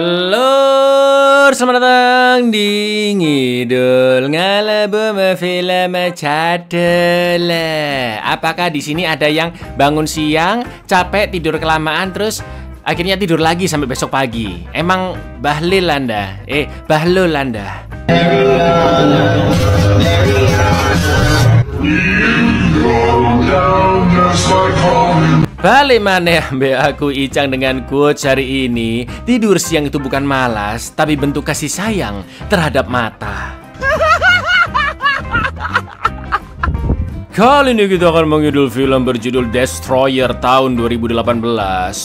Lur, selamat datang di Ngidul Ngalabu Film Cadela. Apakah di sini ada yang bangun siang, capek, tidur kelamaan, terus akhirnya tidur lagi sampai besok pagi? Emang Bahlil Anda? Bahlul Anda? Balik mana mbak aku Icang dengan quotes hari ini. Tidur siang itu bukan malas, tapi bentuk kasih sayang terhadap mata. Kali ini kita akan mengidul film berjudul Destroyer tahun 2018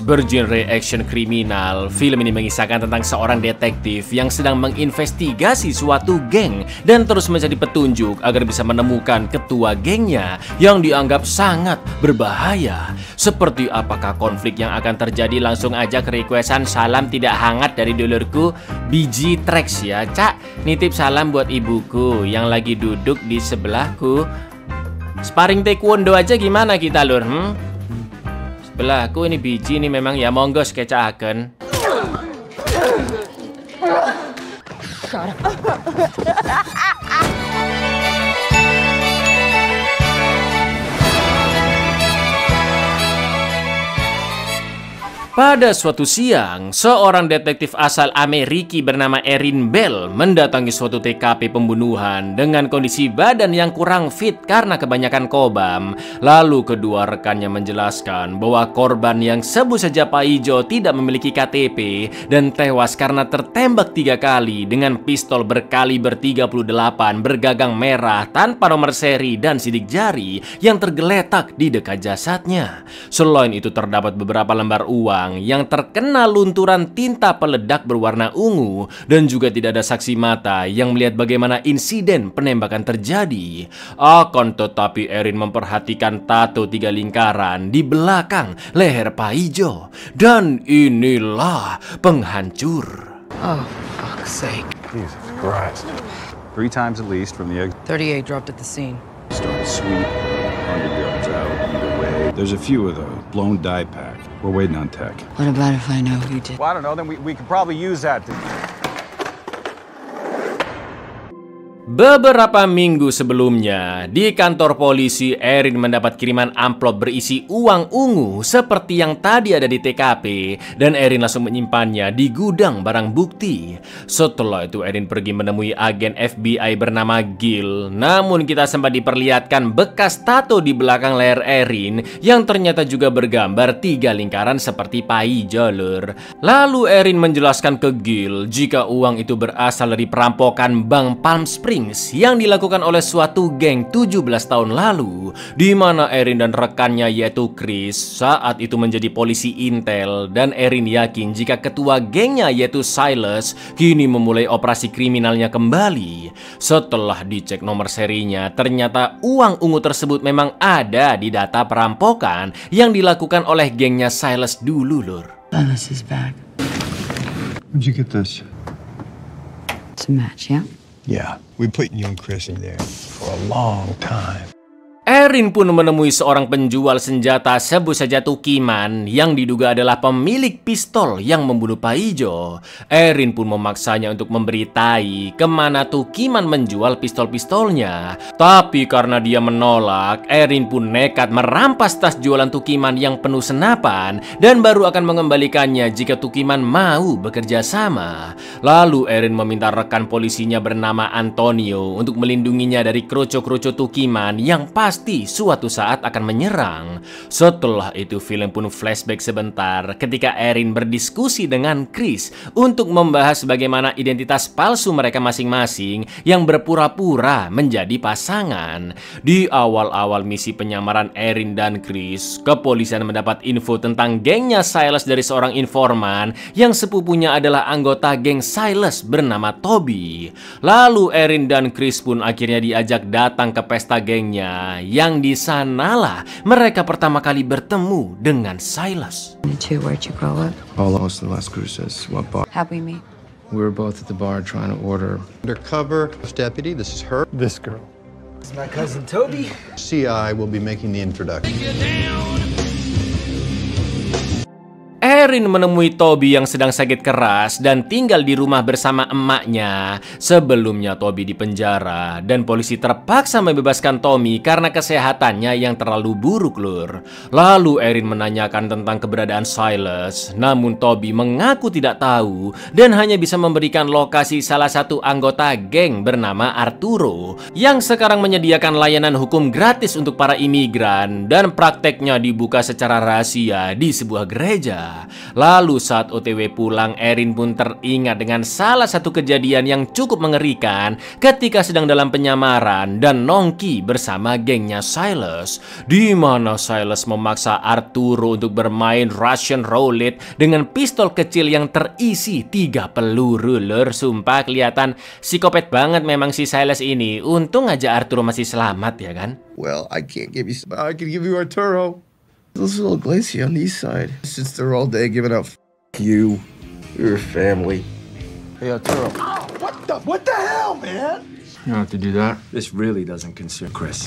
bergenre action kriminal. Film ini mengisahkan tentang seorang detektif yang sedang menginvestigasi suatu geng dan terus mencari petunjuk agar bisa menemukan ketua gengnya yang dianggap sangat berbahaya. Seperti apakah konflik yang akan terjadi? Langsung aja ke requestan salam tidak hangat dari dulurku Biji Trax ya. Cak, nitip salam buat ibuku yang lagi duduk di sebelahku. Sparring taekwondo aja gimana kita lur? Sebelahku ini Biji nih memang ya, monggo skecaken. Pada suatu siang, seorang detektif asal Amerika bernama Erin Bell mendatangi suatu TKP pembunuhan dengan kondisi badan yang kurang fit karena kebanyakan kobam. Lalu kedua rekannya menjelaskan bahwa korban yang sebut saja Pak Ijo tidak memiliki KTP dan tewas karena tertembak 3 kali dengan pistol berkaliber 38 bergagang merah tanpa nomor seri dan sidik jari yang tergeletak di dekat jasadnya. Selain itu terdapat beberapa lembar uang yang terkena lunturan tinta peledak berwarna ungu dan juga tidak ada saksi mata yang melihat bagaimana insiden penembakan terjadi. Akan tetapi Erin memperhatikan tato 3 lingkaran di belakang leher Pak Ijo dan inilah penghancur. Oh, fuck's sake. Jesus Christ. 3 times at least from the exit. 38 dropped at the scene. Start sweep. 100 yards out either way. There's a few of those. Blown die pack. We're waiting on tech. What about if I know who did? Well, I don't know. Then we could probably use that to... Beberapa minggu sebelumnya, di kantor polisi, Erin mendapat kiriman amplop berisi uang ungu seperti yang tadi ada di TKP, dan Erin langsung menyimpannya di gudang barang bukti. Setelah itu Erin pergi menemui agen FBI bernama Gil, namun kita sempat diperlihatkan bekas tato di belakang leher Erin yang ternyata juga bergambar 3 lingkaran seperti pai jalur. Lalu Erin menjelaskan ke Gil jika uang itu berasal dari perampokan Bank Palm Springs yang dilakukan oleh suatu geng 17 tahun lalu, di mana Erin dan rekannya yaitu Chris saat itu menjadi polisi intel, dan Erin yakin jika ketua gengnya yaitu Silas kini memulai operasi kriminalnya kembali. Setelah dicek nomor serinya, ternyata uang ungu tersebut memang ada di data perampokan yang dilakukan oleh gengnya Silas dulu lur. Silas is back. Where'd you get this? It's a match, yeah? Yeah, we put you and Chris in there for a long time. Erin pun menemui seorang penjual senjata sebut saja Tukiman yang diduga adalah pemilik pistol yang membunuh Pak Ijo. Erin pun memaksanya untuk memberitai kemana Tukiman menjual pistol-pistolnya. Tapi karena dia menolak, Erin pun nekat merampas tas jualan Tukiman yang penuh senapan dan baru akan mengembalikannya jika Tukiman mau bekerja sama. Lalu Erin meminta rekan polisinya bernama Antonio untuk melindunginya dari kroco-kroco Tukiman yang pasti suatu saat akan menyerang. Setelah itu film pun flashback sebentar ketika Erin berdiskusi dengan Chris untuk membahas bagaimana identitas palsu mereka masing-masing yang berpura-pura menjadi pasangan. Di awal-awal misi penyamaran Erin dan Chris, kepolisian mendapat info tentang gengnya Silas dari seorang informan yang sepupunya adalah anggota geng Silas bernama Toby. Lalu Erin dan Chris pun akhirnya diajak datang ke pesta gengnya, yang di sanalah mereka pertama kali bertemu dengan Silas. Where'd you grow up? Paulos de las Cruces. What bar? How'd we meet? We were both at the bar trying to order. Undercover deputy, this is her. This girl. This is my cousin Toby. CI will be making the introduction. Erin menemui Toby yang sedang sakit keras dan tinggal di rumah bersama emaknya. Sebelumnya Toby dipenjara dan polisi terpaksa membebaskan Tommy karena kesehatannya yang terlalu buruk, lur. Lalu Erin menanyakan tentang keberadaan Silas, namun Toby mengaku tidak tahu dan hanya bisa memberikan lokasi salah satu anggota geng bernama Arturo yang sekarang menyediakan layanan hukum gratis untuk para imigran dan prakteknya dibuka secara rahasia di sebuah gereja. Lalu saat OTW pulang, Erin pun teringat dengan salah satu kejadian yang cukup mengerikan ketika sedang dalam penyamaran dan nongki bersama gengnya Silas, di mana Silas memaksa Arturo untuk bermain Russian roulette dengan pistol kecil yang terisi 3 peluru, lur. Sumpah kelihatan psikopat banget memang si Silas ini. Untung aja Arturo masih selamat ya kan. Well, I can't give you, I can give you Arturo. Those little Glacier on the east side. Since they're all day giving up you, your family. Hey, Arturo. Oh, what the hell, man? You don't have to do that. This really doesn't concern Chris.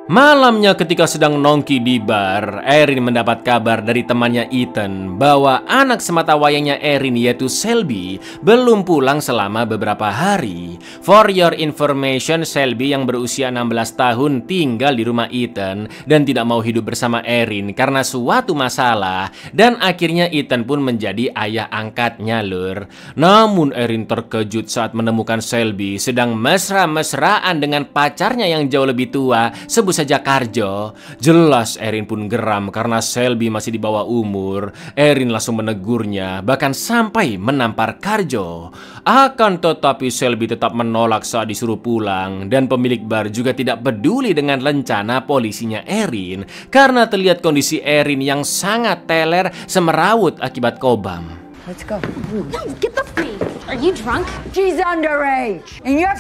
Malamnya ketika sedang nongki di bar, Erin mendapat kabar dari temannya Ethan bahwa anak semata wayangnya Erin yaitu Shelby belum pulang selama beberapa hari. For your information, Shelby yang berusia 16 tahun tinggal di rumah Ethan dan tidak mau hidup bersama Erin karena suatu masalah, dan akhirnya Ethan pun menjadi ayah angkatnya, lur. Namun Erin terkejut saat menemukan Shelby sedang mesra-mesraan dengan pacarnya yang jauh lebih tua, sebut saja Karjo. Jelas Erin pun geram karena Shelby masih di bawah umur. Erin langsung menegurnya, bahkan sampai menampar Karjo. Akan tetapi Shelby tetap menolak saat disuruh pulang, dan pemilik bar juga tidak peduli dengan rencana polisinya Erin karena terlihat kondisi Erin yang sangat teler semerawut akibat kobam. Let's go. Guys, get the freak. Are you drunk? She's underage. In your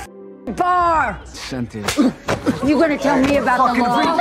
bar. Cynthia. You gonna tell me about the law?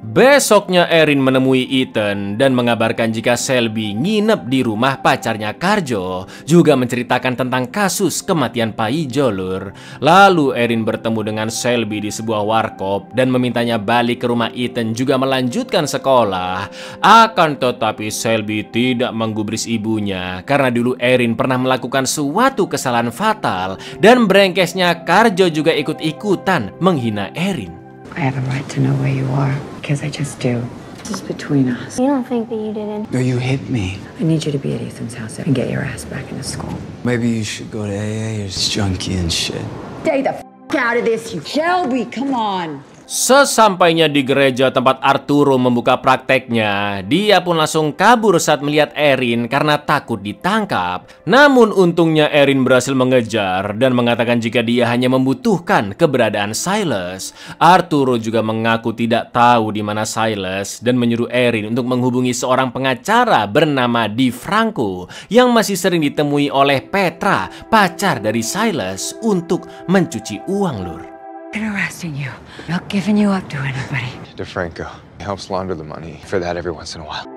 Besoknya Erin menemui Ethan dan mengabarkan jika Shelby nginep di rumah pacarnya Karjo, juga menceritakan tentang kasus kematian Paijo, lur. Lalu Erin bertemu dengan Shelby di sebuah warkop dan memintanya balik ke rumah Ethan juga melanjutkan sekolah. Akan tetapi Shelby tidak menggubris ibunya karena dulu Erin pernah melakukan suatu kesalahan fatal, dan brengkesnya Karjo juga ikut-ikutan menghina Erin. I have a right to know where you are, because I just do. This is between us. You don't think that you didn't? No, you hit me. I need you to be at Ethan's house and get your ass back into school. Maybe you should go to AA or junkie and shit. Stay the f out of this, you Shelby, come on. Sesampainya di gereja tempat Arturo membuka prakteknya, dia pun langsung kabur saat melihat Erin karena takut ditangkap. Namun untungnya Erin berhasil mengejar dan mengatakan jika dia hanya membutuhkan keberadaan Silas. Arturo juga mengaku tidak tahu di mana Silas dan menyuruh Erin untuk menghubungi seorang pengacara bernama DiFranco yang masih sering ditemui oleh Petra, pacar dari Silas, untuk mencuci uang, lur. I'm arresting you. Not giving you up to anybody. DeFranco. He helps launder the money for that every once in a while.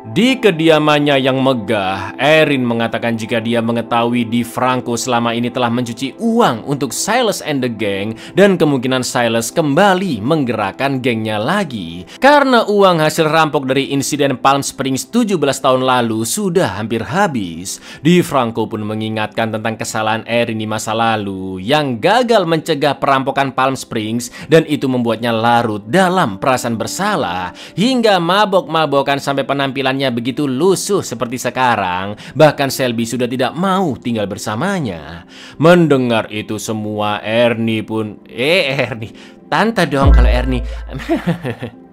Di kediamannya yang megah, Erin mengatakan jika dia mengetahui DiFranco selama ini telah mencuci uang untuk Silas and the gang, dan kemungkinan Silas kembali menggerakkan gengnya lagi. Karena uang hasil rampok dari insiden Palm Springs 17 tahun lalu sudah hampir habis. DiFranco pun mengingatkan tentang kesalahan Erin di masa lalu yang gagal mencegah perampokan Palm Springs, dan itu membuatnya larut dalam perasaan bersalah hingga mabok-mabokan sampai penampilan begitu lusuh seperti sekarang. Bahkan Shelby sudah tidak mau tinggal bersamanya. Mendengar itu semua, Ernie pun Tante dong kalau Ernie.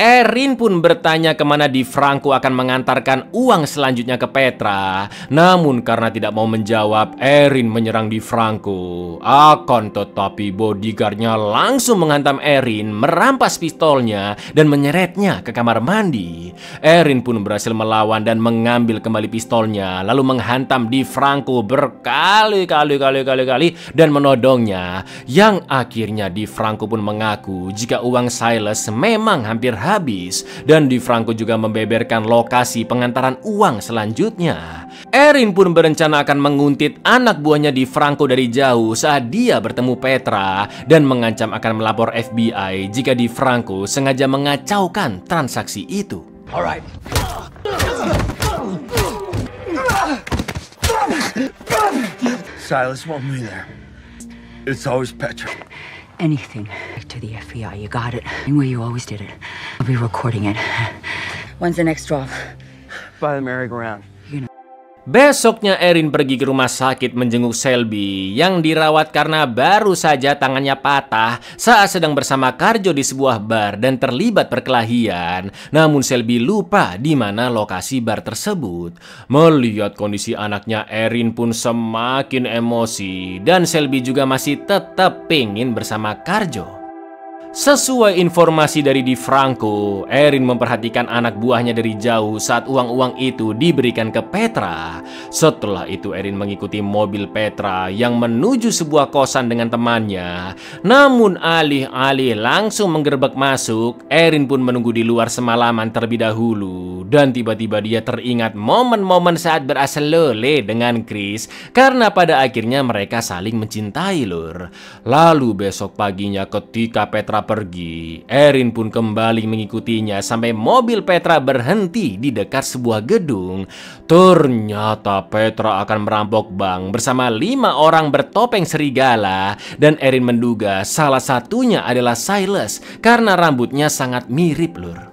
Erin pun bertanya kemana DiFranco akan mengantarkan uang selanjutnya ke Petra. Namun karena tidak mau menjawab, Erin menyerang DiFranco. Akan tetapi bodyguardnya langsung menghantam Erin, merampas pistolnya dan menyeretnya ke kamar mandi. Erin pun berhasil melawan dan mengambil kembali pistolnya, lalu menghantam DiFranco berkali-kali dan menodongnya. Yang akhirnya DiFranco pun mengaku jika uang Silas memang hampir habis, dan DiFranco juga membeberkan lokasi pengantaran uang selanjutnya. Erin pun berencana akan menguntit anak buahnya DiFranco dari jauh saat dia bertemu Petra, dan mengancam akan melapor FBI jika DiFranco sengaja mengacaukan transaksi itu. All right. Silas won't be there. It's always Petra. Anything to the FBI, you got it. Where you always did it. I'll be recording it. When's the next drop? By the merry-go-round. Besoknya Erin pergi ke rumah sakit menjenguk Selby yang dirawat karena baru saja tangannya patah saat sedang bersama Karjo di sebuah bar dan terlibat perkelahian. Namun Selby lupa di mana lokasi bar tersebut. Melihat kondisi anaknya, Erin pun semakin emosi dan Selby juga masih tetap pengen bersama Karjo. Sesuai informasi dari DeFranco, Erin memperhatikan anak buahnya dari jauh saat uang-uang itu diberikan ke Petra. Setelah itu Erin mengikuti mobil Petra yang menuju sebuah kosan dengan temannya. Namun alih-alih langsung menggerbek masuk, Erin pun menunggu di luar semalaman terlebih dahulu. Dan tiba-tiba dia teringat momen-momen saat berasal lole dengan Chris karena pada akhirnya mereka saling mencintai lur. Lalu besok paginya ketika Petra pergi, Erin pun kembali mengikutinya sampai mobil Petra berhenti di dekat sebuah gedung. Ternyata Petra akan merampok bank bersama 5 orang bertopeng serigala dan Erin menduga salah satunya adalah Silas karena rambutnya sangat mirip lur.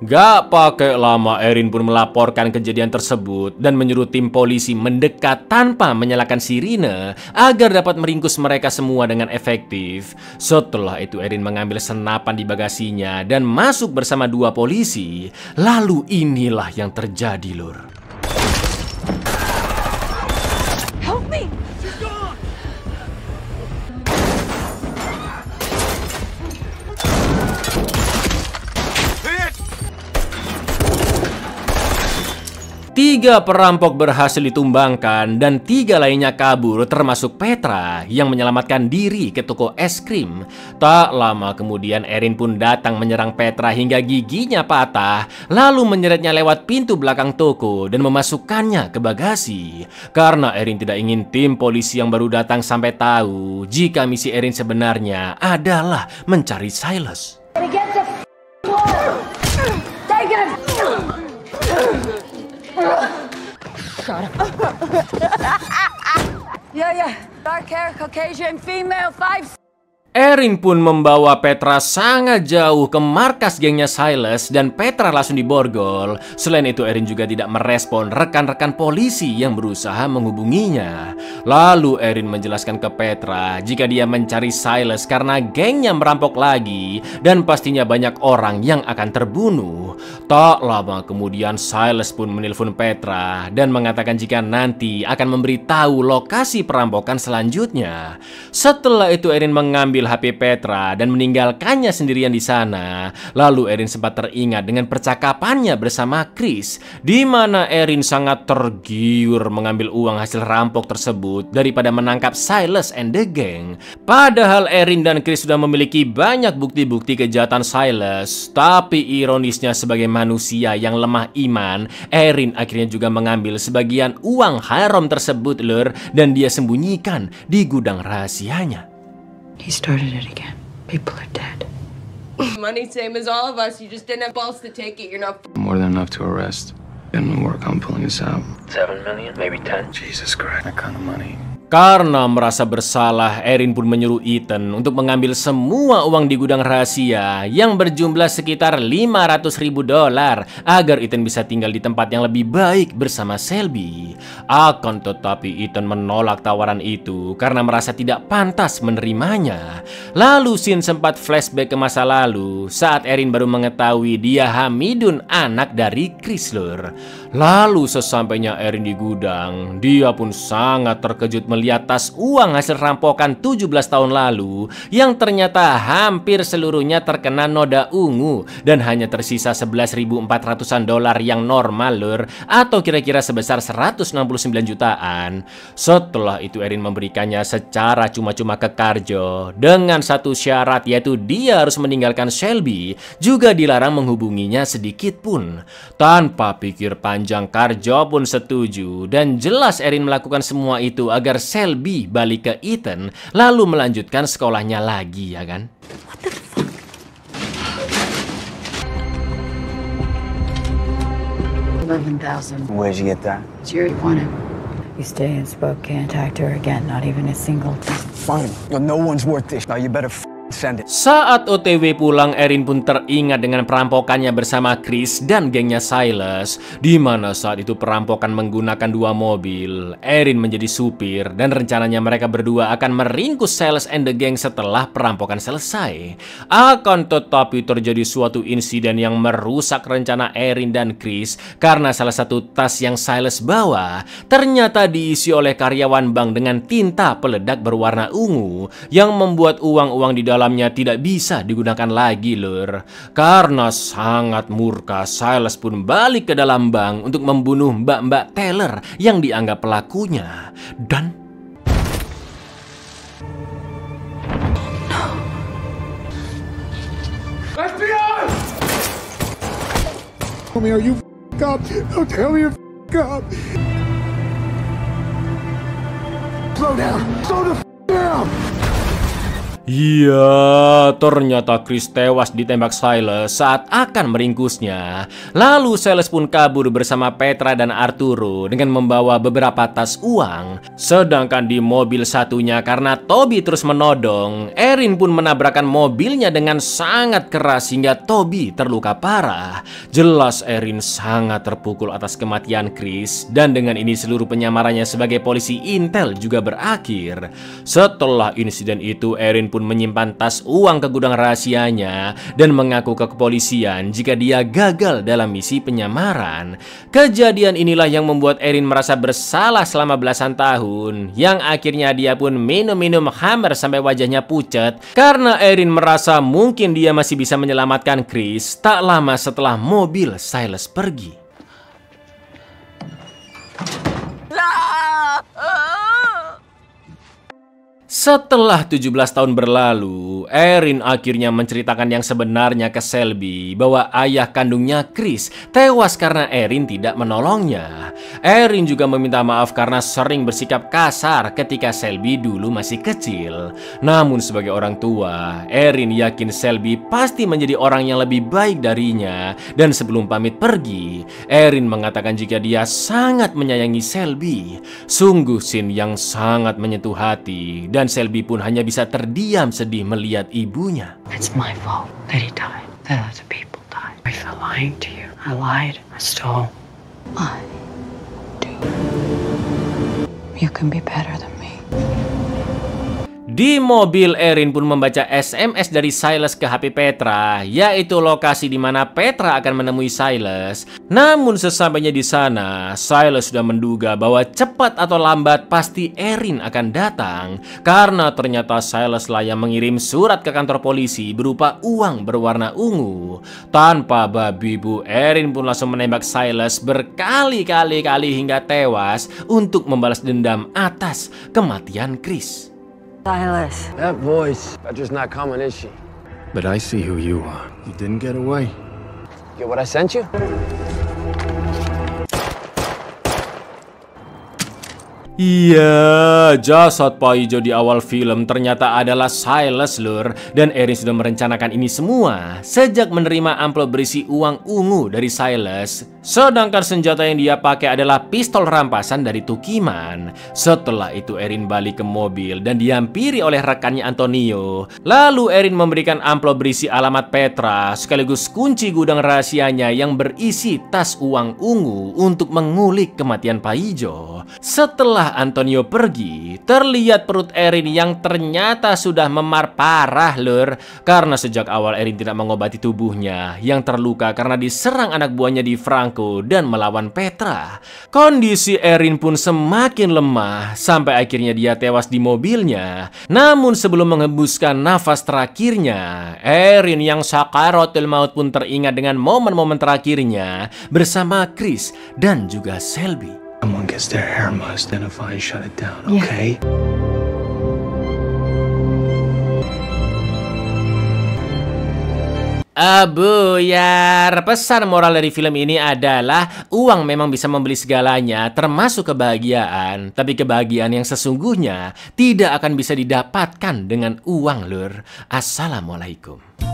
Gak pakai lama, Erin pun melaporkan kejadian tersebut dan menyuruh tim polisi mendekat tanpa menyalakan sirine agar dapat meringkus mereka semua dengan efektif. Setelah itu Erin mengambil senapan di bagasinya dan masuk bersama 2 polisi. Lalu inilah yang terjadi lur. Help me! Tiga perampok berhasil ditumbangkan dan 3 lainnya kabur termasuk Petra yang menyelamatkan diri ke toko es krim. Tak lama kemudian Erin pun datang menyerang Petra hingga giginya patah, lalu menyeretnya lewat pintu belakang toko dan memasukkannya ke bagasi. Karena Erin tidak ingin tim polisi yang baru datang sampai tahu jika misi Erin sebenarnya adalah mencari Silas. Yeah. Dark hair, Caucasian, female, 5. Erin pun membawa Petra sangat jauh ke markas gengnya Silas dan Petra langsung diborgol. Selain itu Erin juga tidak merespon rekan-rekan polisi yang berusaha menghubunginya. Lalu Erin menjelaskan ke Petra jika dia mencari Silas karena gengnya merampok lagi dan pastinya banyak orang yang akan terbunuh. Tak lama kemudian Silas pun menelpon Petra dan mengatakan jika nanti akan memberitahu lokasi perampokan selanjutnya. Setelah itu Erin mengambil HP Petra dan meninggalkannya sendirian di sana. Lalu Erin sempat teringat dengan percakapannya bersama Chris, di mana Erin sangat tergiur mengambil uang hasil rampok tersebut daripada menangkap Silas and the gang. Padahal Erin dan Chris sudah memiliki banyak bukti-bukti kejahatan Silas, tapi ironisnya sebagai manusia yang lemah iman, Erin akhirnya juga mengambil sebagian uang haram tersebut lur dan dia sembunyikan di gudang rahasianya. He started it again. People are dead. Money, same as all of us. You just didn't have balls to take it. You're not More than enough to arrest. And work on pulling this out. 7 million, maybe 10. Jesus Christ, that kind of money. Karena merasa bersalah, Erin pun menyuruh Ethan untuk mengambil semua uang di gudang rahasia yang berjumlah sekitar $500.000 agar Ethan bisa tinggal di tempat yang lebih baik bersama Selby. Akan tetapi Ethan menolak tawaran itu karena merasa tidak pantas menerimanya. Lalu Sin sempat flashback ke masa lalu saat Erin baru mengetahui dia Hamidun, anak dari Chris lur. Lalu sesampainya Erin di gudang, dia pun sangat terkejut melihat tas uang hasil rampokan 17 tahun lalu yang ternyata hampir seluruhnya terkena noda ungu dan hanya tersisa $11.400 yang normal lur, atau kira-kira sebesar 169 jutaan. Setelah itu Erin memberikannya secara cuma-cuma ke Karjo dengan satu syarat, yaitu dia harus meninggalkan Selby, juga dilarang menghubunginya sedikit pun. Tanpa pikir panjang Karjo pun setuju dan jelas Erin melakukan semua itu agar Selby balik ke Eton lalu melanjutkan sekolahnya lagi, ya kan? $11,000. Where'd you get that? Jerry wanted. You stay in Spokane, talk to her again, not even a single. Fine. No one's worth this. Now you better send it. Saat OTW pulang, Erin pun teringat dengan perampokannya bersama Chris dan gengnya Silas, di mana saat itu perampokan menggunakan 2 mobil. Erin menjadi supir dan rencananya mereka berdua akan meringkus Silas and the gang setelah perampokan selesai. Akan tetapi terjadi suatu insiden yang merusak rencana Erin dan Chris karena salah satu tas yang Silas bawa ternyata diisi oleh karyawan bank dengan tinta peledak berwarna ungu yang membuat uang-uang di dalamnya tidak bisa digunakan lagi, lur. Karena sangat murka, Silas pun balik ke dalam bank untuk membunuh mbak-mbak teller yang dianggap pelakunya. Dan FBI! Tell me, are you up? Don't tell me you're up. Slow down. Slow the down. iya, ternyata Chris tewas ditembak Silas saat akan meringkusnya. Lalu Silas pun kabur bersama Petra dan Arturo dengan membawa beberapa tas uang. Sedangkan di mobil satunya, karena Toby terus menodong, Erin pun menabrakkan mobilnya dengan sangat keras hingga Toby terluka parah. Jelas Erin sangat terpukul atas kematian Chris, dan dengan ini seluruh penyamarannya sebagai polisi intel juga berakhir. Setelah insiden itu, Erin pun menyimpan tas uang ke gudang rahasianya dan mengaku ke kepolisian jika dia gagal dalam misi penyamaran. Kejadian inilah yang membuat Erin merasa bersalah selama belasan tahun, yang akhirnya dia pun minum-minum Hammer sampai wajahnya pucat karena Erin merasa mungkin dia masih bisa menyelamatkan Chris tak lama setelah mobil Silas pergi. Setelah 17 tahun berlalu, Erin akhirnya menceritakan yang sebenarnya ke Selby bahwa ayah kandungnya Chris tewas karena Erin tidak menolongnya. Erin juga meminta maaf karena sering bersikap kasar ketika Selby dulu masih kecil. Namun sebagai orang tua, Erin yakin Selby pasti menjadi orang yang lebih baik darinya. Dan sebelum pamit pergi, Erin mengatakan jika dia sangat menyayangi Selby. Sungguh scene yang sangat menyentuh hati, dan Selby pun hanya bisa terdiam sedih melihat ibunya. It's my fault that he died, that other people died. I felt lying to you. I lied. I stole. I do. You can be better than me. Di mobil, Erin pun membaca SMS dari Silas ke HP Petra, yaitu lokasi di mana Petra akan menemui Silas. Namun sesampainya di sana, Silas sudah menduga bahwa cepat atau lambat pasti Erin akan datang, karena ternyata Silas lah yang mengirim surat ke kantor polisi berupa uang berwarna ungu. Tanpa babi bu, Erin pun langsung menembak Silas berkali-kali hingga tewas untuk membalas dendam atas kematian Chris. Silas. That voice, Petra's not coming, is she? But I see who you are. You didn't get away. Get what I sent you? Iya, jasad Pak Ijo di awal film ternyata adalah Silas, lur. Dan Erin sudah merencanakan ini semua sejak menerima amplop berisi uang ungu dari Silas. Sedangkan senjata yang dia pakai adalah pistol rampasan dari Tukiman. Setelah itu Erin balik ke mobil dan dihampiri oleh rekannya Antonio. Lalu Erin memberikan amplop berisi alamat Petra sekaligus kunci gudang rahasianya yang berisi tas uang ungu untuk mengulik kematian Pak Ijo. Setelah Antonio pergi, terlihat perut Erin yang ternyata sudah memar parah, lur. Karena sejak awal Erin tidak mengobati tubuhnya yang terluka karena diserang anak buahnya di Franco dan melawan Petra. Kondisi Erin pun semakin lemah sampai akhirnya dia tewas di mobilnya. Namun sebelum menghembuskan nafas terakhirnya, Erin yang sakaratul maut pun teringat dengan momen-momen terakhirnya bersama Chris dan juga Selby. Someone gets their hair muzzed, identify and shut it down, okay? Buyar, pesan moral dari film ini adalah uang memang bisa membeli segalanya, termasuk kebahagiaan. Tapi kebahagiaan yang sesungguhnya tidak akan bisa didapatkan dengan uang, lur. Assalamualaikum.